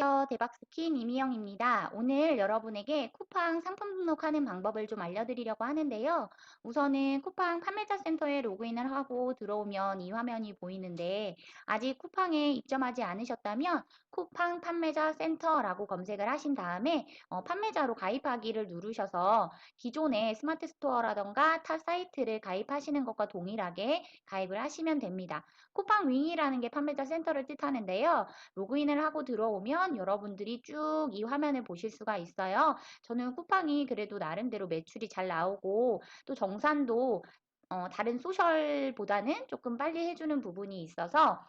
안녕하세요. 대박스킨 이미영입니다. 오늘 여러분에게 쿠팡 상품 등록하는 방법을 좀 알려드리려고 하는데요. 우선은 쿠팡 판매자 센터에 로그인을 하고 들어오면 이 화면이 보이는데 아직 쿠팡에 입점하지 않으셨다면 쿠팡 판매자 센터라고 검색을 하신 다음에 판매자로 가입하기를 누르셔서 기존의 스마트 스토어라던가 타 사이트를 가입하시는 것과 동일하게 가입을 하시면 됩니다. 쿠팡 윙이라는 게 판매자 센터를 뜻하는데요. 로그인을 하고 들어오면 여러분들이 쭉 이 화면을 보실 수가 있어요. 저는 쿠팡이 그래도 나름대로 매출이 잘 나오고 또 정산도 다른 소셜보다는 조금 빨리 해주는 부분이 있어서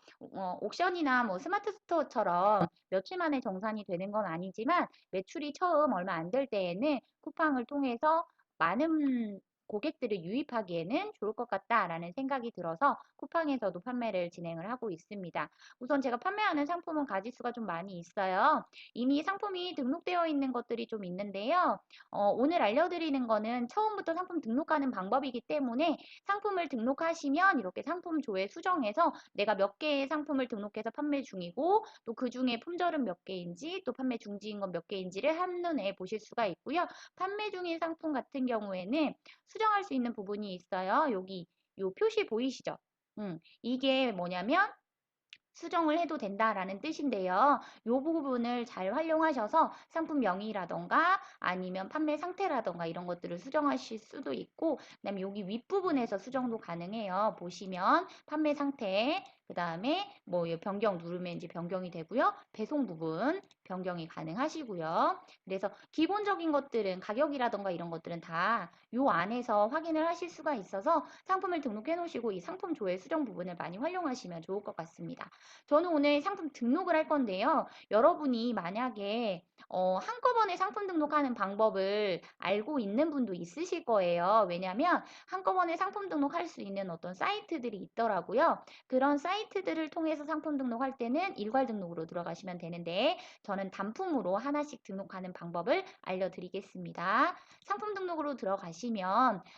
옥션이나 뭐 스마트 스토어처럼 며칠 만에 정산이 되는 건 아니지만 매출이 처음 얼마 안 될 때에는 쿠팡을 통해서 많은 고객들을 유입하기에는 좋을 것 같다라는 생각이 들어서 쿠팡에서도 판매를 진행을 하고 있습니다. 우선 제가 판매하는 상품은 가짓수가 좀 많이 있어요. 이미 상품이 등록되어 있는 것들이 좀 있는데요. 오늘 알려드리는 거는 처음부터 상품 등록하는 방법이기 때문에 상품을 등록하시면 이렇게 상품 조회 수정해서 내가 몇 개의 상품을 등록해서 판매 중이고 또 그 중에 품절은 몇 개인지 또 판매 중지인 건 몇 개인지를 한눈에 보실 수가 있고요. 판매 중인 상품 같은 경우에는 수정할 수 있는 부분이 있어요. 여기 요 표시 보이시죠? 이게 뭐냐면 수정을 해도 된다라는 뜻인데요. 이 부분을 잘 활용하셔서 상품 명의라던가 아니면 판매 상태라던가 이런 것들을 수정하실 수도 있고 그다음에 여기 윗부분에서 수정도 가능해요. 보시면 판매 상태 그다음에 뭐 변경 누르면 이제 변경이 되고요. 배송 부분 변경이 가능하시고요. 그래서 기본적인 것들은 가격이라던가 이런 것들은 다 요 안에서 확인을 하실 수가 있어서 상품을 등록해 놓으시고 이 상품 조회 수정 부분을 많이 활용하시면 좋을 것 같습니다. 저는 오늘 상품 등록을 할 건데요. 여러분이 만약에 한꺼번에 상품 등록하는 방법을 알고 있는 분도 있으실 거예요. 왜냐하면 한꺼번에 상품 등록할 수 있는 어떤 사이트들이 있더라고요. 그런 사이트들을 통해서 상품 등록할 때는 일괄 등록으로 들어가시면 되는데 저는 단품으로 하나씩 등록하는 방법을 알려드리겠습니다. 상품 등록으로 들어가시면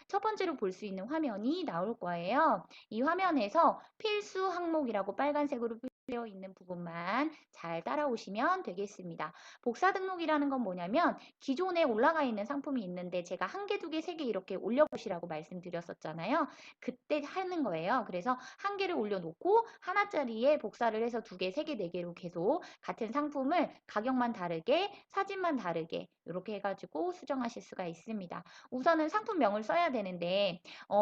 첫 번째로 볼 수 있는 화면이 나올 거예요. 이 화면에서 필수 항목이라고 빨간색으로 되어 있는 부분만 잘 따라오시면 되겠습니다. 복사 등록이라는 건 뭐냐면 기존에 올라가 있는 상품이 있는데 제가 한 개, 두 개, 세 개 이렇게 올려보시라고 말씀드렸었잖아요. 그때 하는 거예요. 그래서 한 개를 올려놓고 하나짜리에 복사를 해서 두 개, 세 개, 네 개로 계속 같은 상품을 가격만 다르게, 사진만 다르게 이렇게 해가지고 수정하실 수가 있습니다. 우선은 상품명을 써야 되는데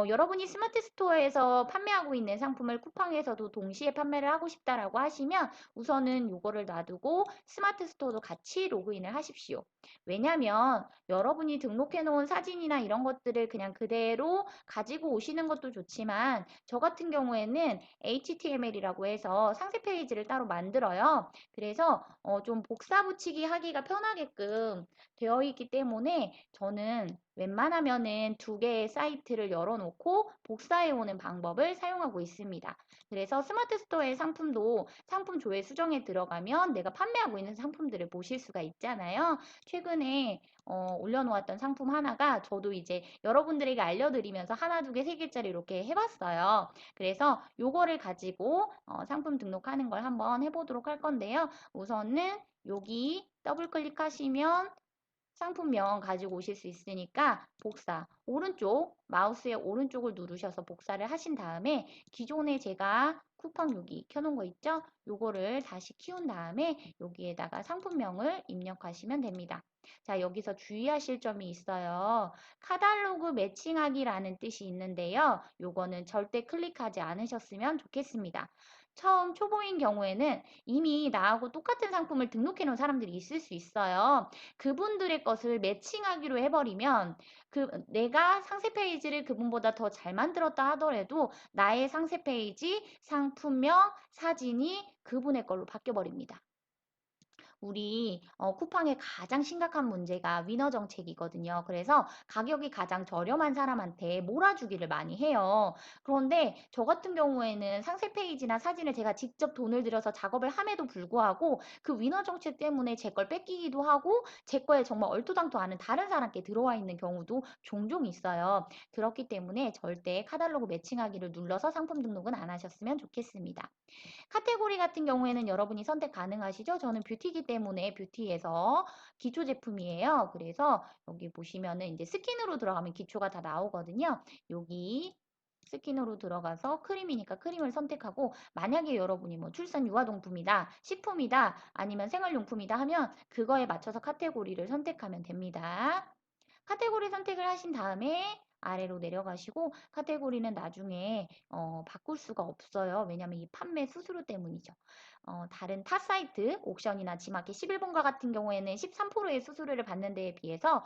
여러분이 스마트 스토어에서 판매하고 있는 상품을 쿠팡에서도 동시에 판매를 하고 싶다라고 하시면 우선은 요거를 놔두고 스마트 스토어도 같이 로그인을 하십시오. 왜냐면 여러분이 등록해 놓은 사진이나 이런 것들을 그냥 그대로 가지고 오시는 것도 좋지만 저 같은 경우에는 HTML이라고 해서 상세 페이지를 따로 만들어요. 그래서 좀 복사 붙이기 하기가 편하게끔 되어 있기 때문에 저는 웬만하면은 두 개의 사이트를 열어놓고 복사해 오는 방법을 사용하고 있습니다. 그래서 스마트 스토어의 상품도 상품 조회 수정에 들어가면 내가 판매하고 있는 상품들을 보실 수가 있잖아요. 최근에 올려놓았던 상품 하나가 저도 이제 여러분들에게 알려드리면서 하나, 두 개, 세 개짜리 이렇게 해봤어요. 그래서 요거를 가지고 상품 등록하는 걸 한번 해보도록 할 건데요. 우선은 여기 더블 클릭하시면 상품명 가지고 오실 수 있으니까 복사 오른쪽 마우스의 오른쪽을 누르셔서 복사를 하신 다음에 기존에 제가 쿠팡 여기 켜놓은 거 있죠? 요거를 다시 키운 다음에 여기에다가 상품명을 입력하시면 됩니다. 자, 여기서 주의하실 점이 있어요. 카탈로그 매칭하기라는 뜻이 있는데요. 요거는 절대 클릭하지 않으셨으면 좋겠습니다. 처음 초보인 경우에는 이미 나하고 똑같은 상품을 등록해 놓은 사람들이 있을 수 있어요. 그분들의 것을 매칭하기로 해버리면 내가 상세 페이지를 그분보다 더 잘 만들었다 하더라도 나의 상세 페이지, 상품명, 사진이 그분의 걸로 바뀌어 버립니다. 우리 쿠팡의 가장 심각한 문제가 위너 정책이거든요. 그래서 가격이 가장 저렴한 사람한테 몰아주기를 많이 해요. 그런데 저 같은 경우에는 상세 페이지나 사진을 제가 직접 돈을 들여서 작업을 함에도 불구하고 그 위너 정책 때문에 제 걸 뺏기기도 하고 제 거에 정말 얼토당토 않은 다른 사람께 들어와 있는 경우도 종종 있어요. 그렇기 때문에 절대 카탈로그 매칭하기를 눌러서 상품 등록은 안 하셨으면 좋겠습니다. 카테고리 같은 경우에는 여러분이 선택 가능하시죠? 저는 뷰티이기 때문에 뷰티에서 기초 제품이에요. 그래서 여기 보시면은 이제 스킨으로 들어가면 기초가 다 나오거든요. 여기 스킨으로 들어가서 크림이니까 크림을 선택하고 만약에 여러분이 뭐 출산 유아동품이다, 식품이다, 아니면 생활용품이다 하면 그거에 맞춰서 카테고리를 선택하면 됩니다. 카테고리 선택을 하신 다음에 아래로 내려가시고 카테고리는 나중에 바꿀 수가 없어요. 왜냐면 이 판매 수수료 때문이죠. 다른 타 사이트, 옥션이나 지마켓 11번가 같은 경우에는 13%의 수수료를 받는 데에 비해서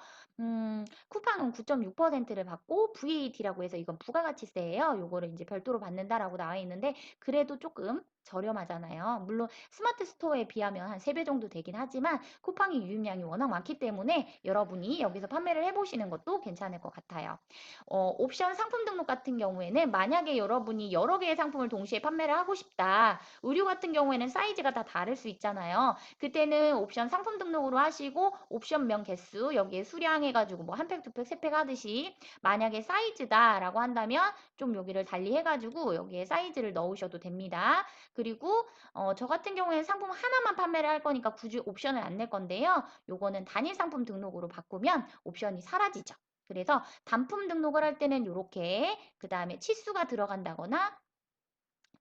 쿠팡은 9.6%를 받고 VAT라고 해서 이건 부가가치세예요. 요거를 이제 별도로 받는다라고 나와 있는데 그래도 조금 저렴하잖아요. 물론 스마트 스토어에 비하면 한 3배 정도 되긴 하지만 쿠팡이 유입량이 워낙 많기 때문에 여러분이 여기서 판매를 해보시는 것도 괜찮을 것 같아요. 옵션 상품 등록 같은 경우에는 만약에 여러분이 여러 개의 상품을 동시에 판매를 하고 싶다. 의류 같은 경우에는 사이즈가 다 다를 수 있잖아요. 그때는 옵션 상품 등록으로 하시고 옵션명 개수 여기에 수량해가지고 뭐 한 팩, 두 팩, 세 팩 하듯이 만약에 사이즈다라고 한다면 좀 여기를 달리 해가지고 여기에 사이즈를 넣으셔도 됩니다. 그리고 저 같은 경우에는 상품 하나만 판매를 할 거니까 굳이 옵션을 안 낼 건데요. 요거는 단일 상품 등록으로 바꾸면 옵션이 사라지죠. 그래서 단품 등록을 할 때는 이렇게 그 다음에 치수가 들어간다거나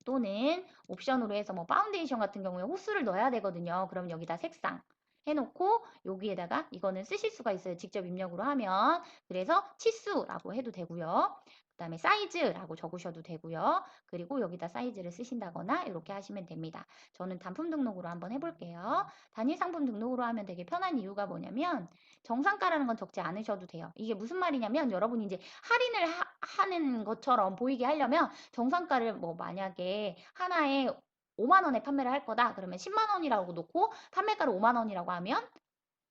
또는 옵션으로 해서 뭐 파운데이션 같은 경우에 호수를 넣어야 되거든요. 그럼 여기다 색상 해놓고 여기에다가 이거는 쓰실 수가 있어요. 직접 입력으로 하면. 그래서 치수라고 해도 되고요. 그 다음에 사이즈라고 적으셔도 되고요. 그리고 여기다 사이즈를 쓰신다거나 이렇게 하시면 됩니다. 저는 단품 등록으로 한번 해볼게요. 단일 상품 등록으로 하면 되게 편한 이유가 뭐냐면 정상가라는 건 적지 않으셔도 돼요. 이게 무슨 말이냐면 여러분이 이제 할인을 하는 것처럼 보이게 하려면 정상가를 뭐 만약에 하나에 5만 원에 판매를 할 거다. 그러면 10만 원이라고 놓고 판매가를 5만 원이라고 하면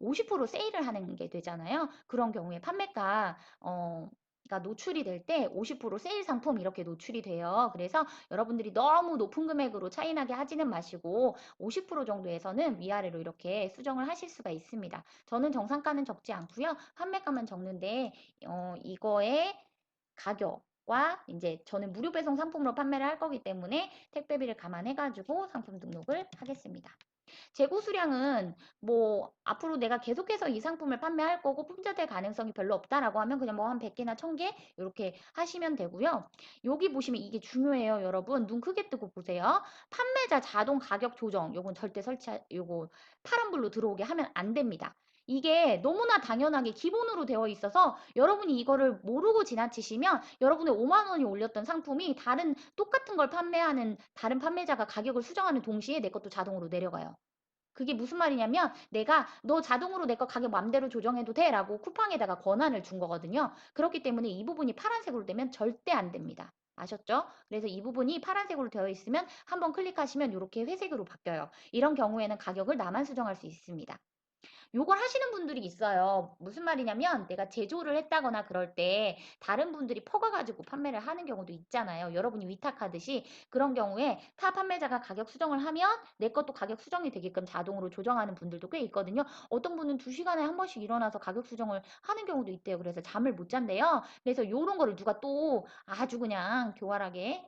50% 세일을 하는 게 되잖아요. 그런 경우에 판매가 가 노출이 될 때 50% 세일 상품 이렇게 노출이 돼요. 그래서 여러분들이 너무 높은 금액으로 차이나게 하지는 마시고 50% 정도에서는 위아래로 이렇게 수정을 하실 수가 있습니다. 저는 정상가는 적지 않고요. 판매가만 적는데 이거의 가격과 이제 저는 무료 배송 상품으로 판매를 할 거기 때문에 택배비를 감안해가지고 상품 등록을 하겠습니다. 재고 수량은 뭐 앞으로 내가 계속해서 이 상품을 판매할 거고 품절될 가능성이 별로 없다라고 하면 그냥 뭐 한 100개나 1000개 이렇게 하시면 되고요. 여기 보시면 이게 중요해요, 여러분. 눈 크게 뜨고 보세요. 판매자 자동 가격 조정. 요건 절대 요거 파란불로 들어오게 하면 안 됩니다. 이게 너무나 당연하게 기본으로 되어 있어서 여러분이 이거를 모르고 지나치시면 여러분의 5만 원이 올렸던 상품이 다른 똑같은 걸 판매하는 다른 판매자가 가격을 수정하는 동시에 내 것도 자동으로 내려가요. 그게 무슨 말이냐면 내가 너 자동으로 내 거 가격 맘대로 조정해도 돼 라고 쿠팡에다가 권한을 준 거거든요. 그렇기 때문에 이 부분이 파란색으로 되면 절대 안 됩니다. 아셨죠? 그래서 이 부분이 파란색으로 되어 있으면 한번 클릭하시면 이렇게 회색으로 바뀌어요. 이런 경우에는 가격을 나만 수정할 수 있습니다. 요걸 하시는 분들이 있어요. 무슨 말이냐면 내가 제조를 했다거나 그럴 때 다른 분들이 퍼가가지고 판매를 하는 경우도 있잖아요. 여러분이 위탁하듯이 그런 경우에 타 판매자가 가격 수정을 하면 내 것도 가격 수정이 되게끔 자동으로 조정하는 분들도 꽤 있거든요. 어떤 분은 2시간에 한 번씩 일어나서 가격 수정을 하는 경우도 있대요. 그래서 잠을 못 잔대요. 그래서 요런 거를 누가 또 아주 그냥 교활하게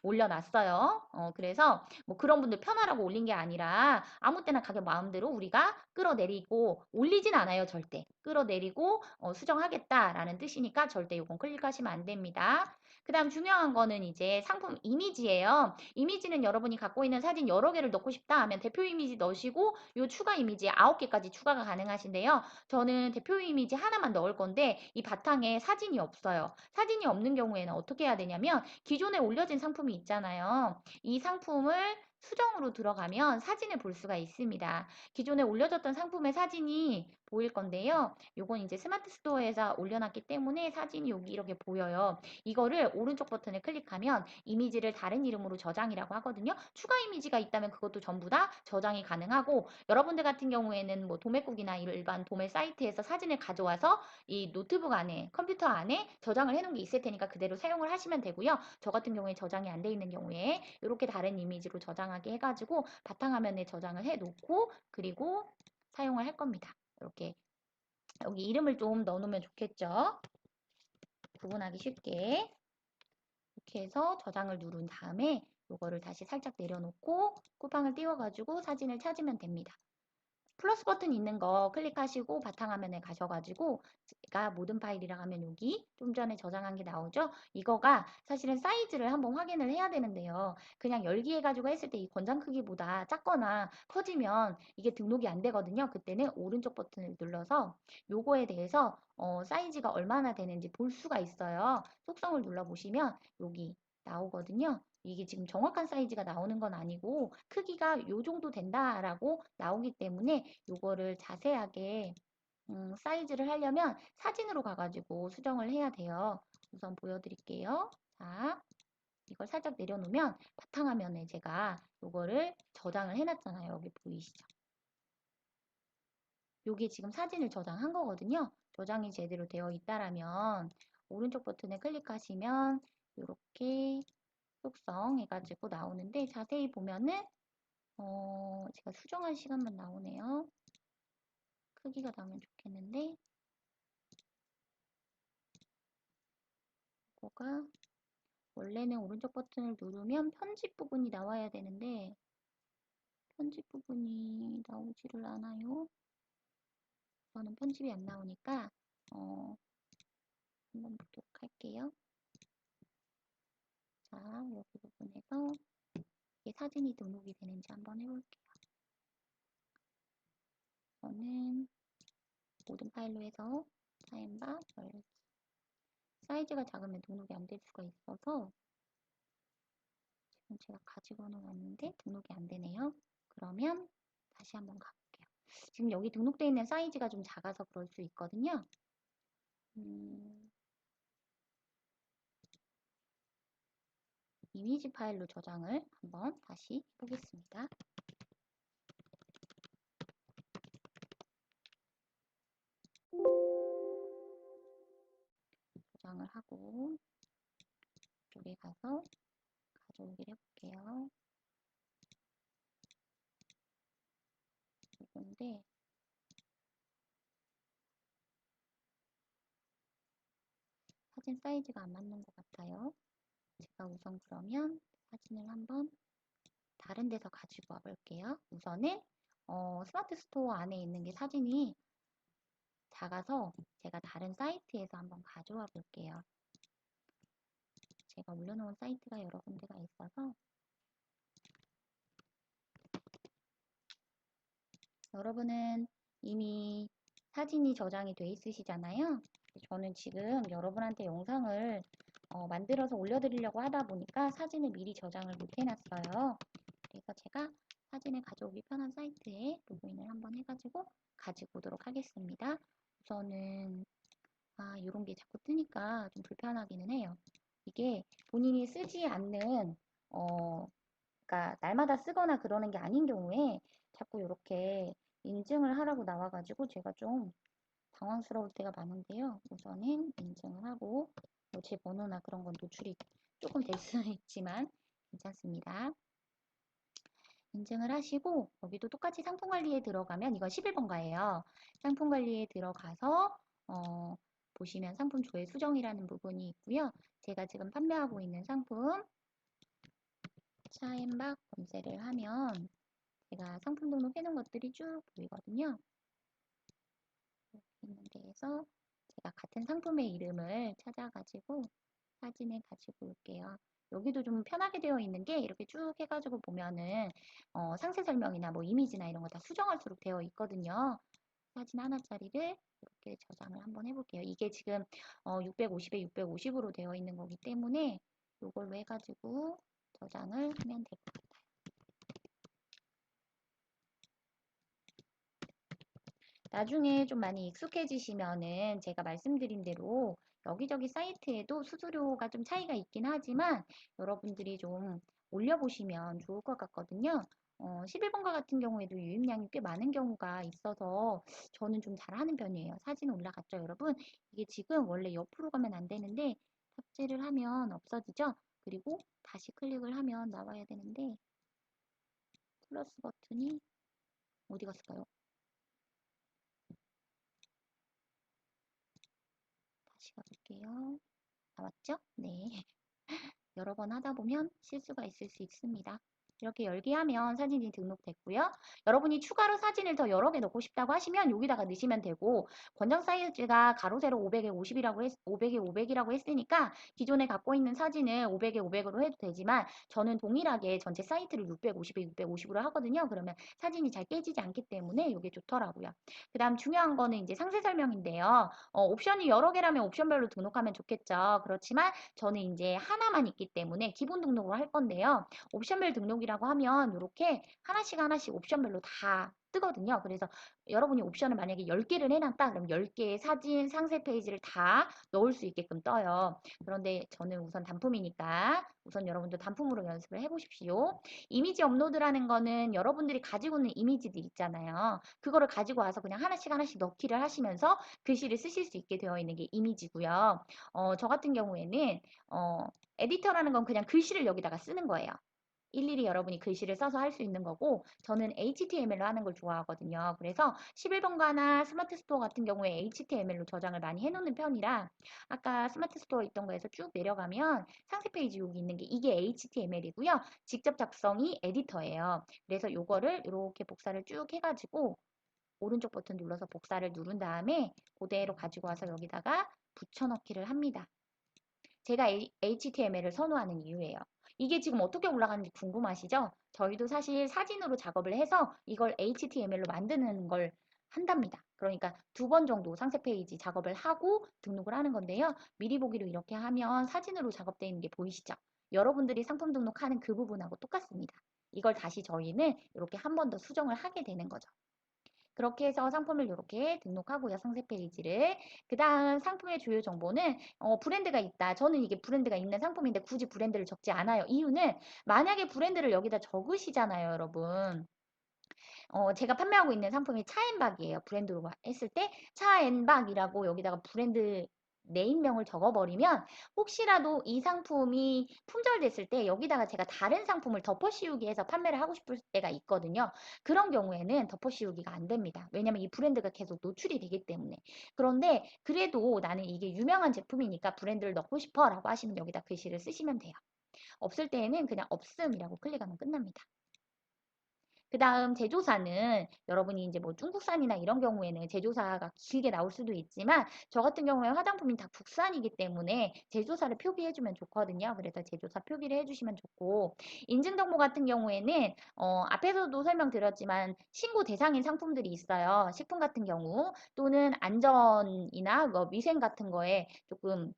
올려놨어요. 그래서 뭐 그런 분들 편하라고 올린 게 아니라 아무 때나 가격 마음대로 우리가 끌어내리고 올리진 않아요, 절대. 끌어내리고 수정하겠다라는 뜻이니까 절대 요건 클릭하시면 안 됩니다. 그다음 중요한 거는 이제 상품 이미지예요. 이미지는 여러분이 갖고 있는 사진 여러 개를 넣고 싶다 하면 대표 이미지 넣으시고 요 추가 이미지 9개까지 추가가 가능하신데요. 저는 대표 이미지 하나만 넣을 건데 이 바탕에 사진이 없어요. 사진이 없는 경우에는 어떻게 해야 되냐면 기존에 올려진 상품이 있잖아요. 이 상품을 수정으로 들어가면 사진을 볼 수가 있습니다. 기존에 올려졌던 상품의 사진이 보일 건데요. 요건 이제 스마트 스토어에서 올려놨기 때문에 사진이 여기 이렇게 보여요. 이거를 오른쪽 버튼을 클릭하면 이미지를 다른 이름으로 저장이라고 하거든요. 추가 이미지가 있다면 그것도 전부 다 저장이 가능하고 여러분들 같은 경우에는 뭐 도매국이나 일반 도매 사이트에서 사진을 가져와서 이 노트북 안에 컴퓨터 안에 저장을 해놓은 게 있을 테니까 그대로 사용을 하시면 되고요. 저 같은 경우에 저장이 안 돼 있는 경우에 이렇게 다른 이미지로 저장하게 해가지고 바탕화면에 저장을 해 놓고 그리고 사용을 할 겁니다. 이렇게 여기 이름을 좀 넣어놓으면 좋겠죠. 구분하기 쉽게 이렇게 해서 저장을 누른 다음에 이거를 다시 살짝 내려놓고 쿠팡을 띄워가지고 사진을 찾으면 됩니다. 플러스 버튼 있는 거 클릭하시고 바탕화면에 가셔가지고 제가 모든 파일이라 하면 여기 좀 전에 저장한 게 나오죠? 이거가 사실은 사이즈를 한번 확인을 해야 되는데요. 그냥 열기 해가지고 했을 때 이 권장 크기보다 작거나 커지면 이게 등록이 안 되거든요. 그때는 오른쪽 버튼을 눌러서 요거에 대해서 사이즈가 얼마나 되는지 볼 수가 있어요. 속성을 눌러보시면 여기 나오거든요. 이게 지금 정확한 사이즈가 나오는 건 아니고 크기가 요 정도 된다라고 나오기 때문에 요거를 자세하게 사이즈를 하려면 사진으로 가가지고 수정을 해야 돼요. 우선 보여드릴게요. 자, 이걸 살짝 내려놓으면 바탕화면에 제가 요거를 저장을 해놨잖아요. 여기 보이시죠? 요게 지금 사진을 저장한 거거든요. 저장이 제대로 되어 있다라면 오른쪽 버튼에 클릭하시면 이렇게 속성 해가지고 나오는데 자세히 보면은 제가 수정할 시간만 나오네요. 크기가 나오면 좋겠는데 이거가 원래는 오른쪽 버튼을 누르면 편집 부분이 나와야 되는데 편집 부분이 나오지를 않아요. 저는 편집이 안 나오니까 한번 보도록 할게요. 자, 여기 부분에서 이게 사진이 등록이 되는지 한번 해볼게요. 저는 모든 파일로 해서 타임바 열기 사이즈가 작으면 등록이 안 될 수가 있어서 지금 제가 가지고는 왔는데 등록이 안 되네요. 그러면 다시 한번 가볼게요. 지금 여기 등록되어 있는 사이즈가 좀 작아서 그럴 수 있거든요. 이미지 파일로 저장을 한번 다시 해보겠습니다. 저장을 하고 이쪽에 가서 가져오기를 해볼게요. 이건데 사진 사이즈가 안 맞는 것 같아요. 제가 우선 그러면 사진을 한번 다른 데서 가지고 와볼게요. 우선은 스마트 스토어 안에 있는 게 사진이 작아서 제가 다른 사이트에서 한번 가져와 볼게요. 제가 올려놓은 사이트가 여러 군데가 있어서 여러분은 이미 사진이 저장이 돼 있으시잖아요. 저는 지금 여러분한테 영상을 만들어서 올려드리려고 하다 보니까 사진을 미리 저장을 못 해놨어요. 그래서 제가 사진을 가져오기 편한 사이트에 로그인을 한번 해가지고 가지고 오도록 하겠습니다. 우선은 이런 게 자꾸 뜨니까 좀 불편하기는 해요. 이게 본인이 쓰지 않는 그러니까 날마다 쓰거나 그러는 게 아닌 경우에 자꾸 이렇게 인증을 하라고 나와가지고 제가 좀 당황스러울 때가 많은데요. 우선은 인증을 하고 뭐제 번호나 그런 건 노출이 조금 될 수는 있지만 괜찮습니다. 인증을 하시고 여기도 똑같이 상품 관리에 들어가면 이건 11번가예요. 상품 관리에 들어가서 보시면 상품 조회 수정이라는 부분이 있고요. 제가 지금 판매하고 있는 상품 차앤박 검색을 하면 제가 상품 등록해 놓은 것들이 쭉 보이거든요. 이렇게 있는 데에서 제가 같은 상품의 이름을 찾아가지고 사진을 가지고 올게요. 여기도 좀 편하게 되어 있는 게 이렇게 쭉 해가지고 보면은 상세 설명이나 뭐 이미지나 이런 거 다 수정할수록 되어 있거든요. 사진 하나짜리를 이렇게 저장을 한번 해볼게요. 이게 지금 650에 650으로 되어 있는 거기 때문에 이걸로 해가지고 저장을 하면 될 것 같아요. 나중에 좀 많이 익숙해지시면은 제가 말씀드린 대로 여기저기 사이트에도 수수료가 좀 차이가 있긴 하지만 여러분들이 좀 올려보시면 좋을 것 같거든요. 11번가 같은 경우에도 유입량이 꽤 많은 경우가 있어서 저는 좀 잘하는 편이에요. 사진 올라갔죠, 여러분? 이게 지금 원래 옆으로 가면 안 되는데 탑재를 하면 없어지죠? 그리고 다시 클릭을 하면 나와야 되는데 플러스 버튼이 어디 갔을까요? 다시 가볼게요. 나왔죠? 네. 여러 번 하다 보면 실수가 있을 수 있습니다. 이렇게 열기하면 사진이 등록됐고요. 여러분이 추가로 사진을 더 여러 개 넣고 싶다고 하시면 여기다가 넣으시면 되고 권장 사이즈가 가로 세로 500에 50이라고 500에 500이라고 했으니까 기존에 갖고 있는 사진을 500에 500으로 해도 되지만 저는 동일하게 전체 사이트를 650에 650으로 하거든요. 그러면 사진이 잘 깨지지 않기 때문에 이게 좋더라고요. 그다음 중요한 거는 이제 상세 설명인데요. 옵션이 여러 개라면 옵션별로 등록하면 좋겠죠. 그렇지만 저는 이제 하나만 있기 때문에 기본 등록을 할 건데요. 옵션별 등록이라고 하면 이렇게 하나씩 하나씩 옵션별로 다 뜨거든요. 그래서 여러분이 옵션을 만약에 10개를 해놨다. 그럼 10개의 사진 상세 페이지를 다 넣을 수 있게끔 떠요. 그런데 저는 우선 단품이니까 우선 여러분도 단품으로 연습을 해보십시오. 이미지 업로드라는 거는 여러분들이 가지고 있는 이미지들 있잖아요. 그거를 가지고 와서 그냥 하나씩 하나씩 넣기를 하시면서 글씨를 쓰실 수 있게 되어 있는 게 이미지고요. 저 같은 경우에는 에디터라는 건 그냥 글씨를 여기다가 쓰는 거예요. 일일이 여러분이 글씨를 써서 할 수 있는 거고 저는 HTML로 하는 걸 좋아하거든요. 그래서 11번가나 스마트 스토어 같은 경우에 HTML로 저장을 많이 해놓는 편이라 아까 스마트 스토어 있던 거에서 쭉 내려가면 상세 페이지 여기 있는 게 이게 HTML이고요. 직접 작성이 에디터예요. 그래서 요거를 이렇게 복사를 쭉 해가지고 오른쪽 버튼 눌러서 복사를 누른 다음에 그대로 가지고 와서 여기다가 붙여넣기를 합니다. 제가 HTML을 선호하는 이유예요. 이게 지금 어떻게 올라가는지 궁금하시죠? 저희도 사실 사진으로 작업을 해서 이걸 HTML로 만드는 걸 한답니다. 그러니까 2번 정도 상세 페이지 작업을 하고 등록을 하는 건데요. 미리 보기로 이렇게 하면 사진으로 작업되어 있는 게 보이시죠? 여러분들이 상품 등록하는 그 부분하고 똑같습니다. 이걸 다시 저희는 이렇게 한 번 더 수정을 하게 되는 거죠. 그렇게 해서 상품을 이렇게 등록하고요. 상세 페이지를. 그 다음 상품의 주요 정보는 브랜드가 있다. 저는 이게 브랜드가 있는 상품인데 굳이 브랜드를 적지 않아요. 이유는 만약에 브랜드를 여기다 적으시잖아요, 여러분. 제가 판매하고 있는 상품이 차앤박이에요. 브랜드로 했을 때 차앤박이라고 여기다가 브랜드 네임명을 적어버리면 혹시라도 이 상품이 품절됐을 때 여기다가 제가 다른 상품을 덮어씌우기 해서 판매를 하고 싶을 때가 있거든요. 그런 경우에는 덮어씌우기가 안 됩니다. 왜냐면 이 브랜드가 계속 노출이 되기 때문에. 그런데 그래도 나는 이게 유명한 제품이니까 브랜드를 넣고 싶어 라고 하시면 여기다 글씨를 쓰시면 돼요. 없을 때에는 그냥 없음이라고 클릭하면 끝납니다. 그 다음 제조사는 여러분이 이제 뭐 중국산이나 이런 경우에는 제조사가 길게 나올 수도 있지만 저 같은 경우에 화장품이 다 국산이기 때문에 제조사를 표기해주면 좋거든요. 그래서 제조사 표기를 해주시면 좋고 인증정보 같은 경우에는 앞에서도 설명드렸지만 신고 대상인 상품들이 있어요. 식품 같은 경우 또는 안전이나 뭐 위생 같은 거에 조금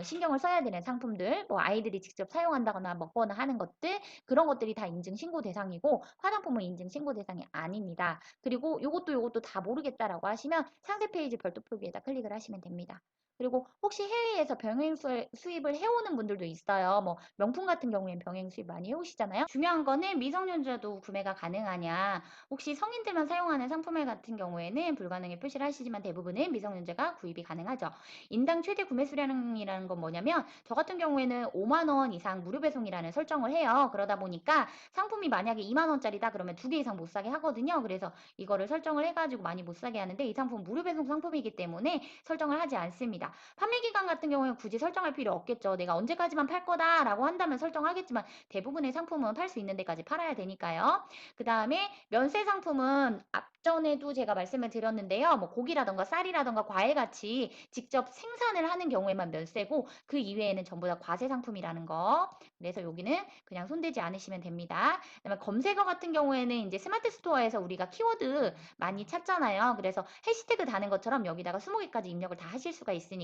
신경을 써야 되는 상품들, 뭐 아이들이 직접 사용한다거나 먹거나 하는 것들, 그런 것들이 다 인증 신고 대상이고 화장품은 인증 신고 대상이 아닙니다. 그리고 요것도 다 모르겠다라고 하시면 상세 페이지 별도 표기에다 클릭을 하시면 됩니다. 그리고 혹시 해외에서 병행 수입을 해오는 분들도 있어요. 뭐 명품 같은 경우엔 병행 수입 많이 해오시잖아요. 중요한 거는 미성년자도 구매가 가능하냐. 혹시 성인들만 사용하는 상품을 같은 경우에는 불가능에 표시를 하시지만 대부분은 미성년자가 구입이 가능하죠. 인당 최대 구매 수량이라는 건 뭐냐면 저 같은 경우에는 5만 원 이상 무료 배송이라는 설정을 해요. 그러다 보니까 상품이 만약에 2만 원짜리다 그러면 2개 이상 못 사게 하거든요. 그래서 이거를 설정을 해가지고 많이 못 사게 하는데 이 상품 무료 배송 상품이기 때문에 설정을 하지 않습니다. 판매 기간 같은 경우에는 굳이 설정할 필요 없겠죠. 내가 언제까지만 팔 거다라고 한다면 설정하겠지만 대부분의 상품은 팔 수 있는 데까지 팔아야 되니까요. 그 다음에 면세 상품은 앞전에도 제가 말씀을 드렸는데요. 뭐 고기라던가 쌀이라던가 과일같이 직접 생산을 하는 경우에만 면세고 그 이외에는 전부 다 과세 상품이라는 거. 그래서 여기는 그냥 손대지 않으시면 됩니다. 그다음에 검색어 같은 경우에는 이제 스마트 스토어에서 우리가 키워드 많이 찾잖아요. 그래서 해시태그 다는 것처럼 여기다가 20개까지 입력을 다 하실 수가 있으니까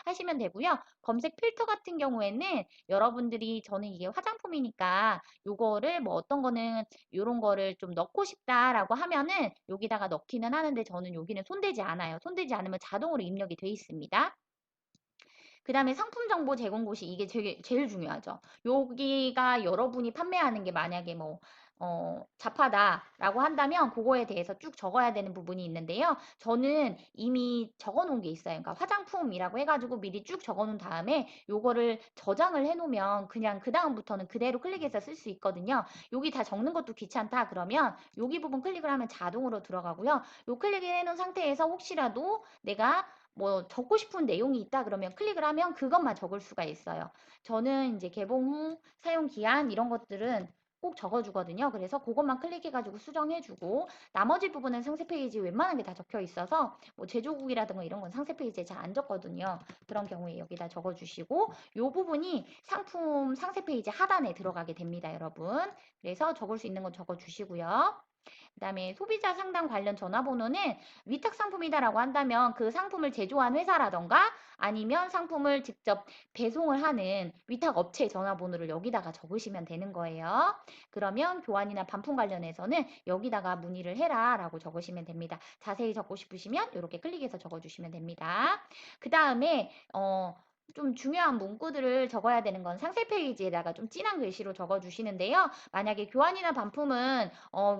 하시면 되고요. 검색 필터 같은 경우에는 여러분들이 저는 이게 화장품이니까 요거를 뭐 어떤 거는 요런 거를 좀 넣고 싶다라고 하면은 여기다가 넣기는 하는데 저는 여기는 손대지 않아요. 손대지 않으면 자동으로 입력이 돼 있습니다. 그 다음에 상품 정보 제공 곳이 이게 제일 중요하죠. 여기가 여러분이 판매하는 게 만약에 뭐, 잡하다라고 한다면 그거에 대해서 쭉 적어야 되는 부분이 있는데요. 저는 이미 적어 놓은 게 있어요. 그러니까 화장품이라고 해가지고 미리 쭉 적어 놓은 다음에 요거를 저장을 해 놓으면 그냥 그 다음부터는 그대로 클릭해서 쓸 수 있거든요. 여기 다 적는 것도 귀찮다 그러면 여기 부분 클릭을 하면 자동으로 들어가고요. 요 클릭을 해 놓은 상태에서 혹시라도 내가 뭐 적고 싶은 내용이 있다 그러면 클릭을 하면 그것만 적을 수가 있어요. 저는 이제 개봉 후 사용 기한 이런 것들은 꼭 적어주거든요. 그래서 그것만 클릭해가지고 수정해주고 나머지 부분은 상세 페이지 웬만한 게 다 적혀 있어서 뭐 제조국이라든가 이런 건 상세 페이지에 잘 안 적거든요. 그런 경우에 여기다 적어주시고 이 부분이 상품 상세 페이지 하단에 들어가게 됩니다, 여러분. 그래서 적을 수 있는 건 적어주시고요. 그다음에 소비자 상담 관련 전화번호는 위탁 상품이다라고 한다면 그 상품을 제조한 회사라던가 아니면 상품을 직접 배송을 하는 위탁 업체 전화번호를 여기다가 적으시면 되는 거예요. 그러면 교환이나 반품 관련해서는 여기다가 문의를 해라라고 적으시면 됩니다. 자세히 적고 싶으시면 이렇게 클릭해서 적어주시면 됩니다. 그 다음에 좀 중요한 문구들을 적어야 되는 건 상세 페이지에다가 좀 진한 글씨로 적어주시는데요. 만약에 교환이나 반품은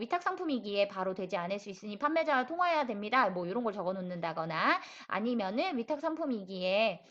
위탁 상품이기에 바로 되지 않을 수 있으니 판매자와 통화해야 됩니다. 뭐 이런 걸 적어 놓는다거나 아니면은 위탁 상품이기에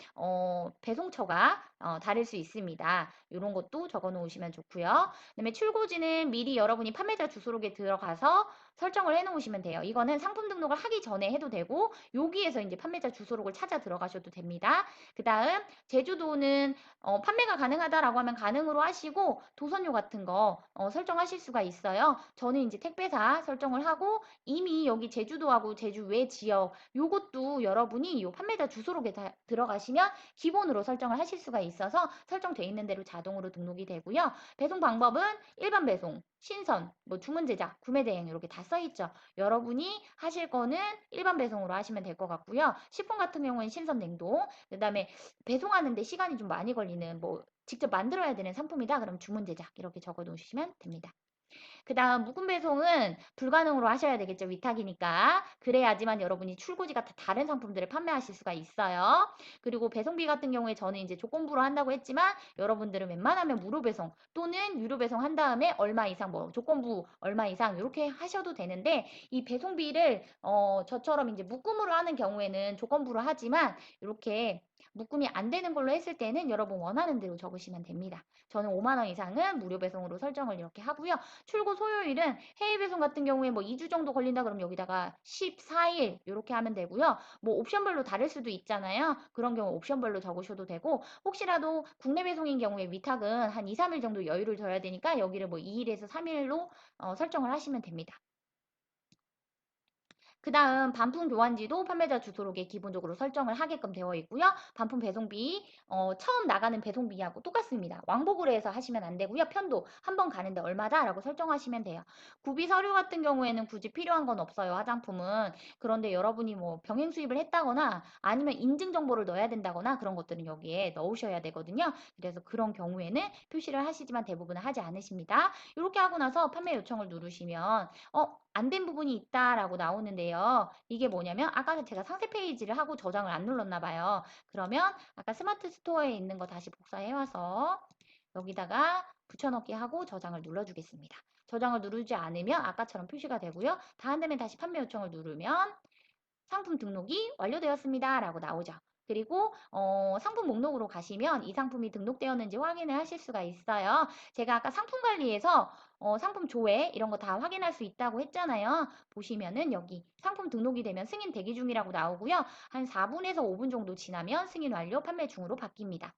배송처가 다를 수 있습니다. 이런 것도 적어 놓으시면 좋고요. 그다음에 출고지는 미리 여러분이 판매자 주소록에 들어가서 설정을 해 놓으시면 돼요. 이거는 상품 등록을 하기 전에 해도 되고 여기에서 이제 판매자 주소록을 찾아 들어가셔도 됩니다. 그다음 제주도는 판매가 가능하다라고 하면 가능으로 하시고 도선료 같은 거 설정하실 수가 있어요. 저는 이제 택배사 설정을 하고 이미 여기 제주도하고 제주 외 지역 요것도 여러분이 요 판매자 주소록에 들어가시면 기본으로 설정을 하실 수가 있어서 설정돼 있는 대로 자동으로 등록이 되고요. 배송 방법은 일반 배송, 신선, 뭐 주문 제작, 구매 대행 이렇게 다 써 있죠. 여러분이 하실 거는 일반 배송으로 하시면 될 것 같고요. 식품 같은 경우는 신선 냉동, 그다음에 배송하는데 시간이 좀 많이 걸리는 뭐 직접 만들어야 되는 상품이다. 그럼 주문 제작 이렇게 적어 놓으시면 됩니다. 그 다음 묵은 배송은 불가능으로 하셔야 되겠죠. 위탁이니까. 그래야지만 여러분이 출고지가 다 다른 상품들을 판매하실 수가 있어요. 그리고 배송비 같은 경우에 저는 이제 조건부로 한다고 했지만 여러분들은 웬만하면 무료 배송 또는 유료 배송 한 다음에 얼마 이상 뭐 조건부 얼마 이상 이렇게 하셔도 되는데 이 배송비를 저처럼 이제 묶음으로 하는 경우에는 조건부로 하지만 이렇게 묶음이 안 되는 걸로 했을 때는 여러분 원하는 대로 적으시면 됩니다. 저는 5만 원 이상은 무료 배송으로 설정을 이렇게 하고요. 출고 소요일은 해외 배송 같은 경우에 뭐 2주 정도 걸린다 그러면 여기다가 14일 이렇게 하면 되고요. 뭐 옵션별로 다를 수도 있잖아요. 그런 경우 옵션별로 적으셔도 되고 혹시라도 국내 배송인 경우에 위탁은 한 2, 3일 정도 여유를 둬야 되니까 여기를 뭐 2일에서 3일로 설정을 하시면 됩니다. 그 다음 반품 교환지도 판매자 주소록에 기본적으로 설정을 하게끔 되어 있고요. 반품 배송비 처음 나가는 배송비하고 똑같습니다. 왕복으로 해서 하시면 안 되고요. 편도 한 번 가는데 얼마다라고 설정하시면 돼요. 구비 서류 같은 경우에는 굳이 필요한 건 없어요. 화장품은. 그런데 여러분이 뭐 병행 수입을 했다거나 아니면 인증 정보를 넣어야 된다거나 그런 것들은 여기에 넣으셔야 되거든요. 그래서 그런 경우에는 표시를 하시지만 대부분은 하지 않으십니다. 이렇게 하고 나서 판매 요청을 누르시면 안 된 부분이 있다라고 나오는데요. 이게 뭐냐면 아까 제가 상세 페이지를 하고 저장을 안 눌렀나 봐요. 그러면 아까 스마트 스토어에 있는 거 다시 복사해 와서 여기다가 붙여넣기 하고 저장을 눌러주겠습니다. 저장을 누르지 않으면 아까처럼 표시가 되고요. 다 안 되면 다시 판매 요청을 누르면 상품 등록이 완료되었습니다. 라고 나오죠. 그리고 상품 목록으로 가시면 이 상품이 등록되었는지 확인을 하실 수가 있어요. 제가 아까 상품 관리에서 상품 조회 이런 거 다 확인할 수 있다고 했잖아요. 보시면은 여기 상품 등록이 되면 승인 대기 중이라고 나오고요. 한 4분에서 5분 정도 지나면 승인 완료 판매 중으로 바뀝니다.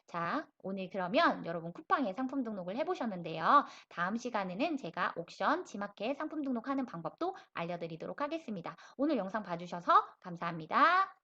자, 오늘 그러면 여러분 쿠팡에 상품 등록을 해보셨는데요. 다음 시간에는 제가 옥션, 지마켓 상품 등록하는 방법도 알려드리도록 하겠습니다. 오늘 영상 봐주셔서 감사합니다.